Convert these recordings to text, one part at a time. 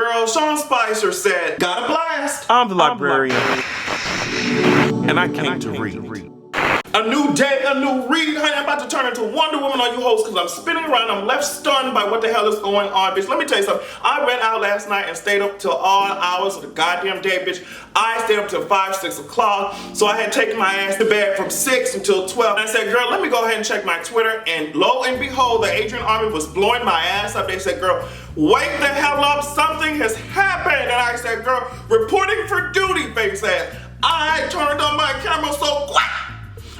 Girl, Sean Spicer said, got a blast. I'm the librarian, and I came to read. A new day, a new read. Honey, I'm about to turn into Wonder Woman on you hosts because I'm spinning around. I'm left stunned by what the hell is going on, bitch. Let me tell you something. I went out last night and stayed up till all hours of the goddamn day, bitch. I stayed up till 5, 6 o'clock. So I had taken my ass to bed from 6 until 12. And I said, girl, let me go ahead and check my Twitter. And lo and behold, the Adrian Army was blowing my ass up. They said, girl, wake the hell up. Something has happened. And I said, girl, reporting for duty, face ass. I turned on my camera so quick.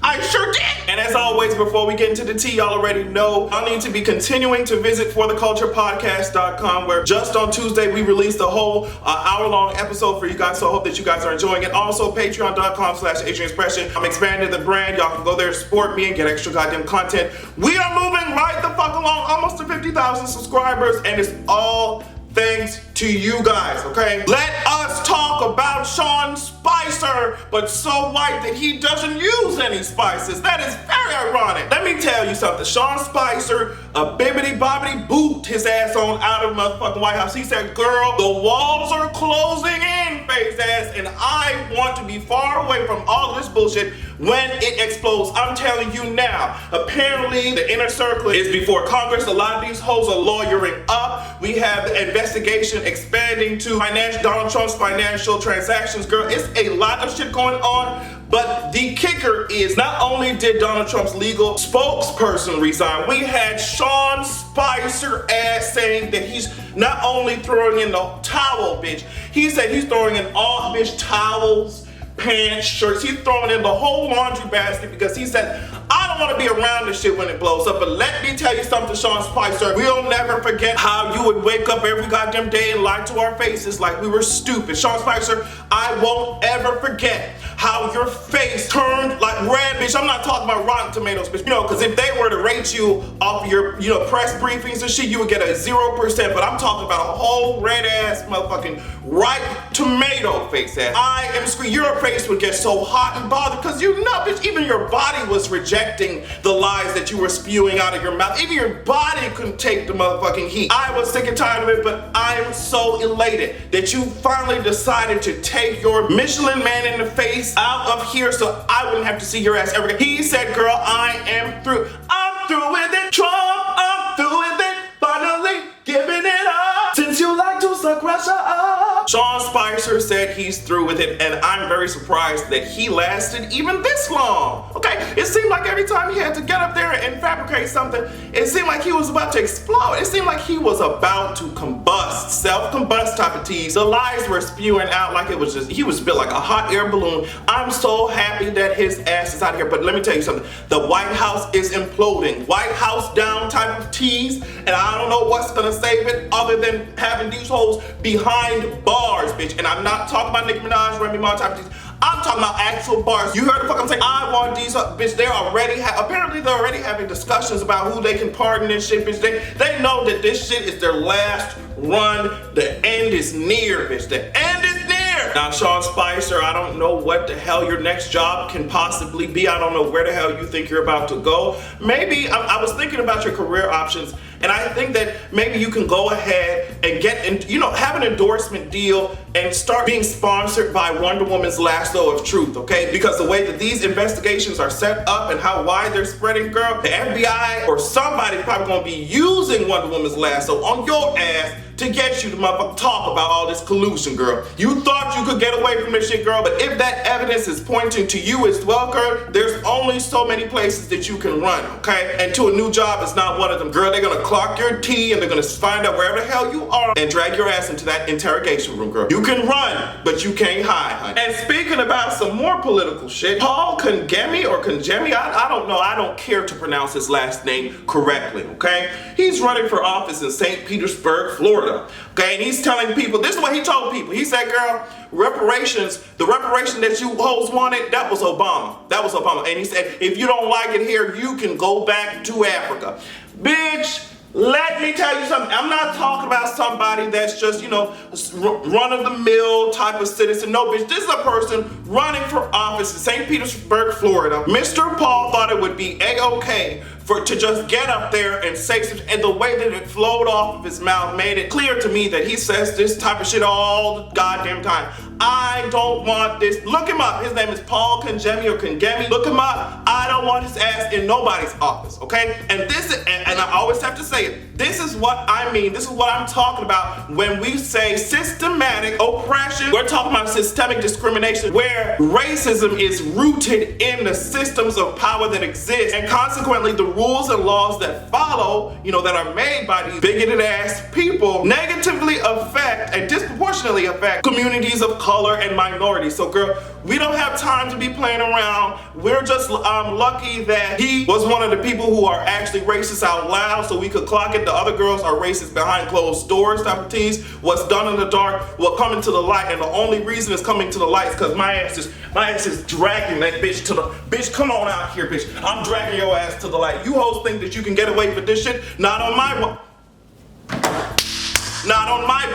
I sure did! And as always, before we get into the tea, y'all already know I'll need to be continuing to visit fortheculturepodcast.com, where just on Tuesday we released a whole hour-long episode for you guys, so I hope that you guys are enjoying it. Also, patreon.com/AdrianExpression. I'm expanding the brand. Y'all can go there, support me, and get extra goddamn content. We are moving right the fuck along, almost to 50,000 subscribers, and it's all thanks to you guys, okay? Let us talk about Sean Spicer, but so white that he doesn't use any spices. That is very ironic. Let me tell you something. Sean Spicer, a bibbity-bobbity boot his ass on out of the motherfucking White House. He said, girl, the walls are closing in, face ass, and I want to be far away from all this bullshit when it explodes. I'm telling you now. Apparently, the inner circle is before Congress. A lot of these hoes are lawyering up. We have the investigation expanding to Donald Trump's financial transactions. Girl, it's a lot of shit going on. But the kicker is, not only did Donald Trump's legal spokesperson resign, we had Sean Spicer ass saying that he's not only throwing in the towel, bitch. He said he's throwing in all bitch towels, pants, shirts. He's throwing in the whole laundry basket because he said, I don't want to be around this shit when it blows up. But let me tell you something, Sean Spicer. We'll never forget how you would wake up every goddamn day and lie to our faces like we were stupid. Sean Spicer, I won't ever forget how your face turned like red, bitch. I'm not talking about Rotten Tomatoes, bitch. You know, because if they were to rate you off your, press briefings and shit, you would get a 0%. But I'm talking about a whole red ass motherfucking ripe tomato face ass. I am screaming. Your face would get so hot and bothered because bitch, even your body was rejecting the lies that you were spewing out of your mouth. Even your body couldn't take the motherfucking heat. I was sick and tired of it, but I am so elated that you finally decided to take your Michelin man in the face out of here so I wouldn't have to see your ass ever again. He said, girl, I am through. I'm through with it, Trump. I'm through with it. Finally giving it up. Since you like to suck Russia up. Sean Spicer said he's through with it, and I'm very surprised that he lasted even this long. Okay, it seemed like every time he had to get up there and fabricate something, it seemed like he was about to explode. It seemed like he was about to combust, self-combust type of tease. The lies were spewing out like it was just, he was built like a hot air balloon. I'm so happy that his ass is out of here, but let me tell you something. The White House is imploding. White House down type of tease, and I don't know what's gonna save it other than having these hoes behind bars, bitch. And I'm not talking about Nicki Minaj, Remy Ma type of tease. I'm talking about actual bars. You heard the fuck I'm saying? I want these, bitch. They're already, apparently they're already having discussions about who they can pardon and shit, bitch. They know that this shit is their last run. The end is near, bitch. The end is near. Now, Sean Spicer, I don't know what the hell your next job can possibly be. I don't know where the hell you think you're about to go. Maybe, I was thinking about your career options, and I think that maybe you can go ahead and get, have an endorsement deal and start being sponsored by Wonder Woman's Lasso of Truth, okay? Because the way that these investigations are set up and how wide they're spreading, girl, the FBI or somebody's probably gonna be using Wonder Woman's Lasso on your ass to get you to motherfucker talk about all this collusion, girl. You thought you could get away from this shit, girl, but if that evidence is pointing to you as well, girl, there's only so many places that you can run, okay? And to a new job is not one of them, girl. They're gonna clock your tea and they're gonna find out wherever the hell you are and drag your ass into that interrogation room, girl. You can run, but you can't hide, honey. And speaking about some more political shit, Paul Kangemi or Kangemi, I don't know, I don't care to pronounce his last name correctly, okay? He's running for office in St. Petersburg, Florida. Okay, and he's telling people, this is what he told people. He said, girl, reparations, the reparation that you hoes wanted, that was Obama. That was Obama. And he said, if you don't like it here, you can go back to Africa. Bitch, Let me tell you something. I'm not talking about somebody that's just, run-of-the-mill type of citizen. No, bitch, this is a person running for office in St. Petersburg, Florida. Mr. Paul thought it would be a-okay to just get up there and say something, and the way that it flowed off of his mouth made it clear to me that he says this type of shit all the goddamn time. I don't want this. Look him up. His name is Paul Kangemi or Kangemi. Look him up. I don't want his ass in nobody's office, okay? And I always have to say it. This is what I mean. This is what I'm talking about when we say systematic oppression. We're talking about systemic discrimination where racism is rooted in the systems of power that exist, and consequently the rules and laws that follow, that are made by these bigoted ass people negatively affect and disproportionately affect communities of color and minorities. So girl, we don't have time to be playing around. We're just lucky that he was one of the people who are actually racist out loud, so we could clock it. The other girls are racist behind closed doors type of tease. What's done in the dark will come into the light, and the only reason it's coming to the light is because my ass is dragging that bitch to the bitch. Come on out here, bitch. I'm dragging your ass to the light. You hoes think that you can get away with this shit? Not on my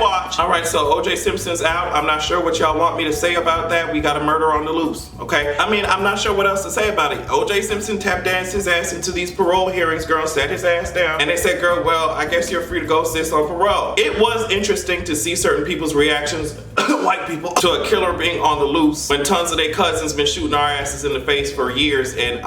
watch. All right, so O.J. Simpson's out. I'm not sure what y'all want me to say about that. We got a murder on the loose, okay? I mean, I'm not sure what else to say about it. O.J. Simpson tap danced his ass into these parole hearings. Girl sat his ass down, and they said, girl, well, I guess you're free to go, sis, on parole. It was interesting to see certain people's reactions, white people, to a killer being on the loose when tons of their cousins been shooting our asses in the face for years, and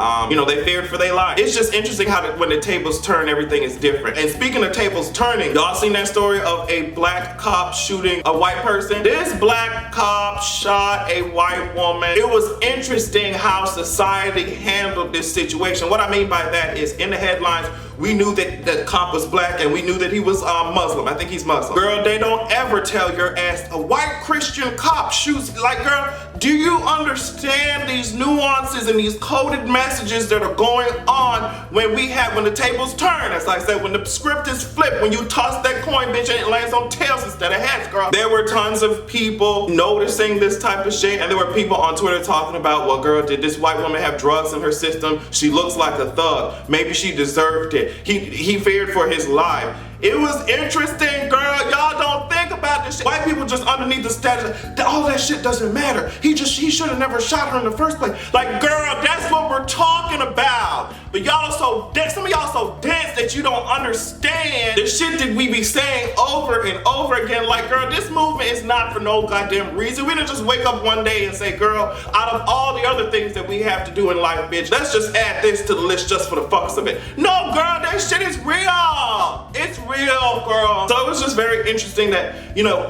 they feared for their life. It's just interesting how when the tables turn, everything is different. And speaking of tables turning, y'all seen that story of a black cop shooting a white person? This black cop shot a white woman. It was interesting how society handled this situation. What I mean by that is, in the headlines, we knew that the cop was black and we knew that he was Muslim. I think he's Muslim. Girl, they don't ever tell your ass a white Christian cop shoots. Like, girl, do you understand these nuances and these coded messages that are going on when the tables turn? As I said, when the script is flipped, when you toss that coin, bitch, and it lands on tails instead of heads, girl. There were tons of people noticing this type of shit, and there were people on Twitter talking about, well, girl, did this white woman have drugs in her system? She looks like a thug. Maybe she deserved it. He feared for his life. It was interesting, girl. Y'all don't think about this shit. White people just underneath the status, all that shit doesn't matter. He should have never shot her in the first place. Like, girl, that's what we're talking about. But y'all are so dense, some of y'all so dense that you don't understand the shit that we be saying over and over again. Like, girl, this movement is not for no goddamn reason. We didn't just wake up one day and say, girl, out of all the other things that we have to do in life, bitch, let's just add this to the list just for the fucks of it. No, girl, that shit is real. It's real, girl. So it was just very interesting that,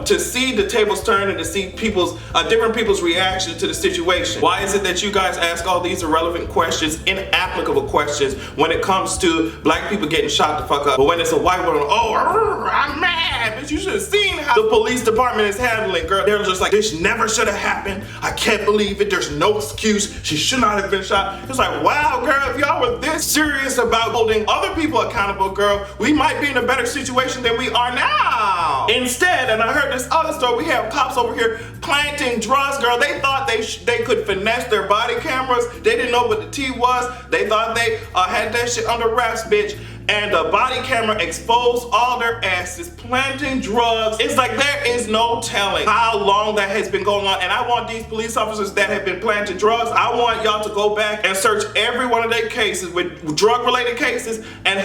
to see the tables turn and to see different people's reaction to the situation. Why is it that you guys ask all these irrelevant questions, inapplicable questions, when it comes to black people getting shot the fuck up? But when it's a white woman, I'm mad, bitch, you should have seen how the police department is handling, girl. They're just like, this never should have happened. I can't believe it. There's no excuse. She should not have been shot. It's like, wow, girl, if y'all were this serious about holding other people accountable, girl, we might be in a better situation than we are now. Instead, and I heard this other story, we have cops over here planting drugs, girl. They thought they could finesse their body cameras. They didn't know what the T was. They thought they had that shit under wraps, bitch. And the body camera exposed all their asses planting drugs. It's like there is no telling how long that has been going on. And I want these police officers that have been planting drugs, I want y'all to go back and search every one of their cases with drug-related cases and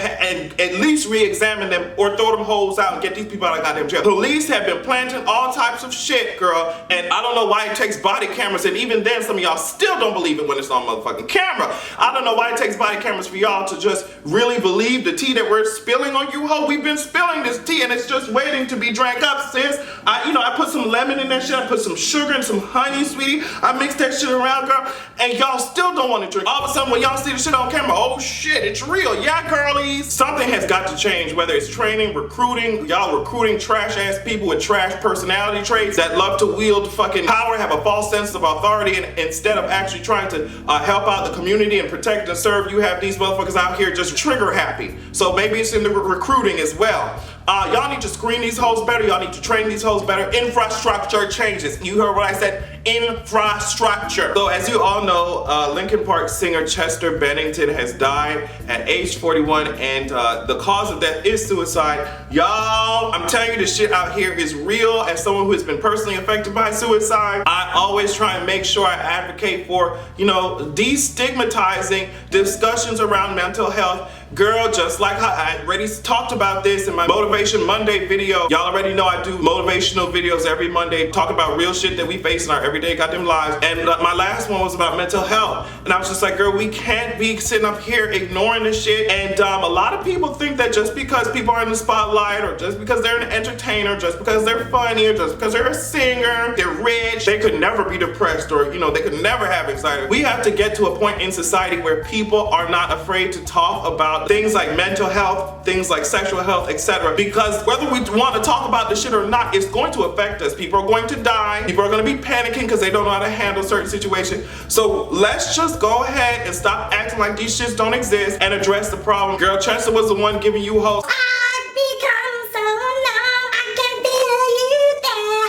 at least re-examine them or throw them holes out and get these people out of goddamn jail. Police have been planting all types of shit, girl. And I don't know why it takes body cameras, and even then some of y'all still don't believe it when it's on motherfucking camera. I don't know why it takes body cameras for y'all to just really believe the tea that we're spilling on you, ho. We've been spilling this tea and it's just waiting to be drank up, sis. I put some lemon in that shit. I put some sugar and some honey, sweetie. I mixed that shit around, girl, and y'all still don't want to drink. All of a sudden when y'all see the shit on camera, oh shit, it's real. Yeah, girlies. Something has got to change, whether it's training, recruiting, y'all recruiting trash ass people with trash personality traits that love to wield fucking power, have a false sense of authority, and instead of actually trying to help out the community and protect and serve, you have these motherfuckers out here just trigger happy. So maybe it's in the recruiting as well. Y'all need to screen these hoes better. Y'all need to train these hoes better. Infrastructure changes. You heard what I said? Infrastructure. So as you all know, Linkin Park singer Chester Bennington has died at age 41, and the cause of death is suicide. Y'all, I'm telling you, this shit out here is real. As someone who has been personally affected by suicide, I always try and make sure I advocate for, you know, destigmatizing discussions around mental health. Girl, just like how I already talked about this in my Motivation Monday video. Y'all already know I do motivational videos every Monday, talk about real shit that we face in our everyday goddamn lives. And my last one was about mental health. And I was just like, girl, we can't be sitting up here ignoring this shit. And a lot of people think that just because people are in the spotlight, or just because they're an entertainer, just because they're funny, or just because they're a singer, they're rich, they could never be depressed, or, you know, they could never have anxiety. We have to get to a point in society where people are not afraid to talk about things like mental health, things like sexual health, etc. Because whether we want to talk about this shit or not, it's going to affect us. People are going to die. People are going to be panicking because they don't know how to handle certain situations. So let's just go ahead and stop acting like these shits don't exist and address the problem. Girl, Chester was the one giving you hope.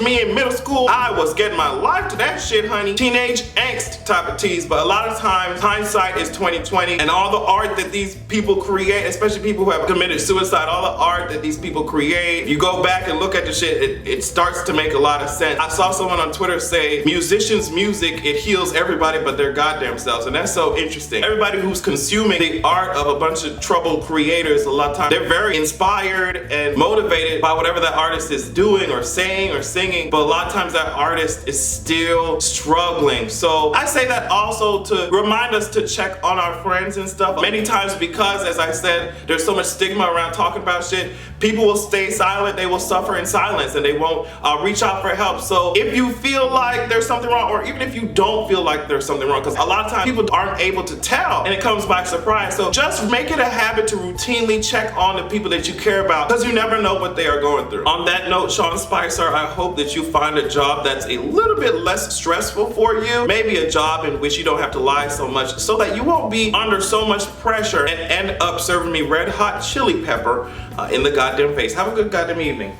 Me in middle school, I was getting my life to that shit, honey. Teenage angst type of tease, but a lot of times hindsight is 20/20, and all the art that these people create, especially people who have committed suicide, all the art that these people create, you go back and look at the shit, it starts to make a lot of sense. I saw someone on Twitter say, musicians' music, it heals everybody but their goddamn selves, and that's so interesting. Everybody who's consuming the art of a bunch of troubled creators, a lot of times, they're very inspired and motivated by whatever that artist is doing or saying or singing. But a lot of times that artist is still struggling. So I say that also to remind us to check on our friends and stuff. Many times, because as I said, there's so much stigma around talking about shit, people will stay silent, they will suffer in silence, and they won't reach out for help. So if you feel like there's something wrong, or even if you don't feel like there's something wrong, because a lot of times people aren't able to tell and it comes by surprise. So just make it a habit to routinely check on the people that you care about, because you never know what they are going through. On that note, Sean Spicer, I hope that you find a job that's a little bit less stressful for you. Maybe a job in which you don't have to lie so much, so that you won't be under so much pressure and end up serving me red hot chili pepper in the goddamn face. Have a good goddamn evening.